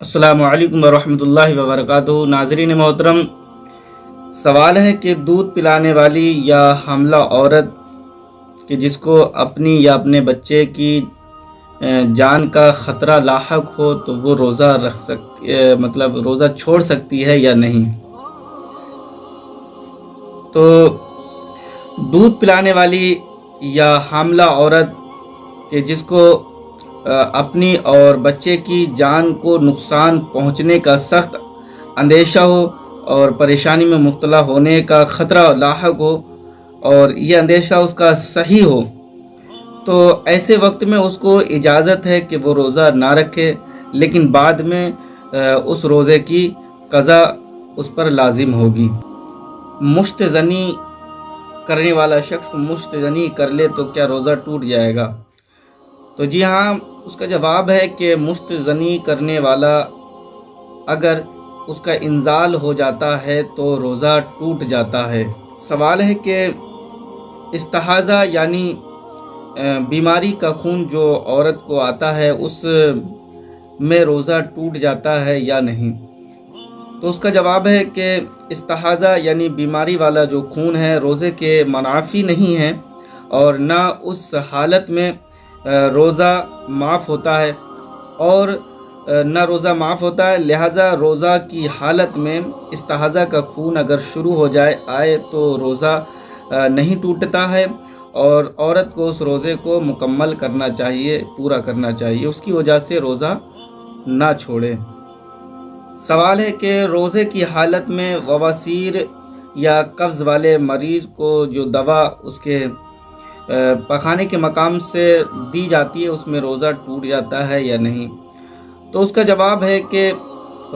السلام علیکم ورحمۃ اللہ وبرکاتہ۔ ناظرین محترم، سوال ہے کہ دودھ پلانے والی یا حاملہ عورت کہ جس کو اپنی یا اپنے بچے کی جان کا خطرہ لاحق ہو تو وہ روزہ رکھ سکتی مطلب روزہ چھوڑ سکتی ہے یا نہیں؟ تو دودھ پلانے والی یا حاملہ عورت کہ جس کو اپنی اور بچے کی جان کو نقصان پہنچنے کا سخت اندیشہ ہو اور پریشانی میں مبتلا ہونے کا خطرہ لاحق ہو اور یہ اندیشہ اس کا صحیح ہو، تو ایسے وقت میں اس کو اجازت ہے کہ وہ روزہ نہ رکھے، لیکن بعد میں اس روزے کی قضا اس پر لازم ہوگی۔ مشت زنی کرنے والا شخص مشت زنی کر لے تو کیا روزہ ٹوٹ جائے گا؟ تو جی ہاں، اس کا جواب ہے کہ مشت زنی کرنے والا اگر اس کا انزال ہو جاتا ہے تو روزہ ٹوٹ جاتا ہے۔ سوال ہے کہ استحاضہ یعنی بیماری کا خون جو عورت کو آتا ہے اس میں روزہ ٹوٹ جاتا ہے یا نہیں؟ تو اس کا جواب ہے کہ استحاضہ یعنی بیماری والا جو خون ہے روزے کے منافی نہیں ہے اور نہ اس حالت میں روزہ معاف ہوتا ہے اور نہ روزہ معاف ہوتا ہے، لہٰذا روزہ کی حالت میں استحاضہ کا خون اگر شروع ہو آئے تو روزہ نہیں ٹوٹتا ہے اور عورت کو اس روزے کو مکمل کرنا چاہیے، پورا کرنا چاہیے، اس کی وجہ سے روزہ نہ چھوڑے۔ سوال ہے کہ روزے کی حالت میں بواسیر یا قبض والے مریض کو جو دوا اس کے پخانے کے مقام سے دی جاتی ہے اس میں روزہ ٹوٹ جاتا ہے یا نہیں؟ تو اس کا جواب ہے کہ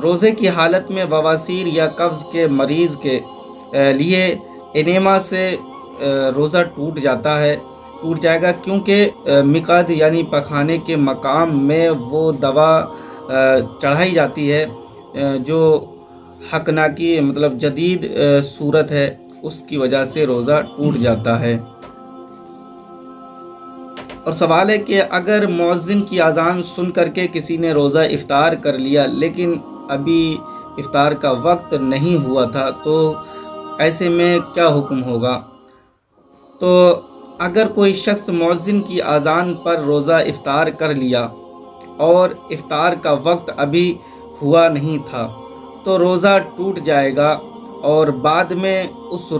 روزے کی حالت میں بواسیر یا قبض کے مریض کے لیے انیما سے روزہ ٹوٹ جائے گا، کیونکہ مقعد یعنی پخانے کے مقام میں وہ دوا چڑھائی جاتی ہے جو حقناکی مطلب جدید صورت ہے، اس کی وجہ سے روزہ ٹوٹ جاتا ہے۔ اور سوال ہے کہ اگر مؤذن کی اذان سن کر کے کسی نے روزہ افطار کر لیا لیکن ابھی افطار کا وقت نہیں ہوا تھا تو ایسے میں کیا حکم ہوگا؟ تو اگر کوئی شخص مؤذن کی اذان پر روزہ افطار کر لیا اور افطار کا وقت ابھی ہوا نہیں تھا تو روزہ ٹوٹ جائے گا اور بعد میں اس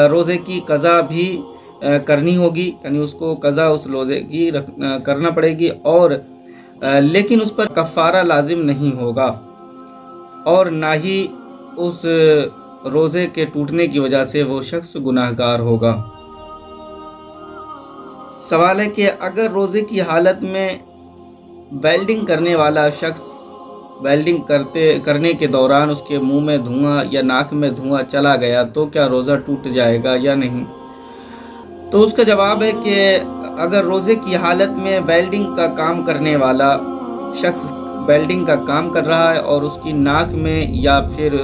روزے کی قضا بھی کرنی ہوگی، یعنی اس کو قضا اس روزے کی کرنا پڑے گی اور لیکن اس پر کفارہ لازم نہیں ہوگا اور نہ ہی اس روزے کے ٹوٹنے کی وجہ سے وہ شخص گناہ گار ہوگا۔ سوال ہے کہ اگر روزے کی حالت میں ویلڈنگ کرنے والا شخص ویلڈنگ کرنے کے دوران اس کے منہ میں دھواں یا ناک میں دھواں چلا گیا تو کیا روزہ ٹوٹ جائے گا یا نہیں؟ تو اس کا جواب ہے کہ اگر روزے کی حالت میں ویلڈنگ کا کام کرنے والا شخص ویلڈنگ کا کام کر رہا ہے اور اس کی ناک میں یا پھر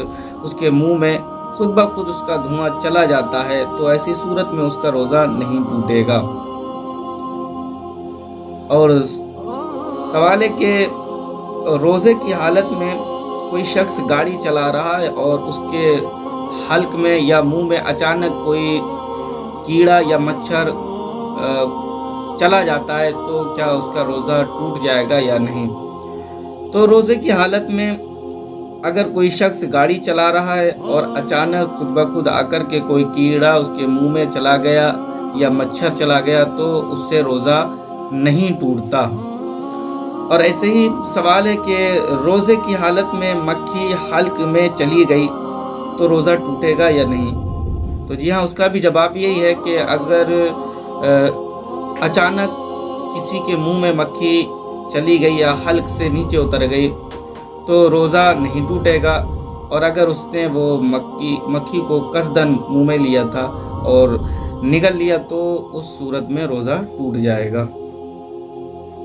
اس کے منہ میں خود بخود اس کا دھواں چلا جاتا ہے تو ایسی صورت میں اس کا روزہ نہیں ٹوٹے گا۔ اور سوال ہے کہ روزے کی حالت میں کوئی شخص گاڑی چلا رہا ہے اور اس کے حلق میں یا منہ میں اچانک کوئی کیڑا یا مچھر چلا جاتا ہے تو کیا اس کا روزہ ٹوٹ جائے گا یا نہیں؟ تو روزے کی حالت میں اگر کوئی شخص گاڑی چلا رہا ہے اور اچانک خود بخود آ کر کے کوئی کیڑا اس کے منہ میں چلا گیا یا مچھر چلا گیا تو اس سے روزہ نہیں ٹوٹتا۔ اور ایسے ہی سوال ہے کہ روزے کی حالت میں مکھی حلق میں چلی گئی تو روزہ ٹوٹے گا یا نہیں؟ تو جی ہاں، اس کا بھی جواب یہی ہے کہ اگر اچانک کسی کے منہ میں مکھی چلی گئی یا حلق سے نیچے اتر گئی تو روزہ نہیں ٹوٹے گا، اور اگر اس نے وہ مکھی کو قصداً منہ میں لیا تھا اور نگل لیا تو اس صورت میں روزہ ٹوٹ جائے گا۔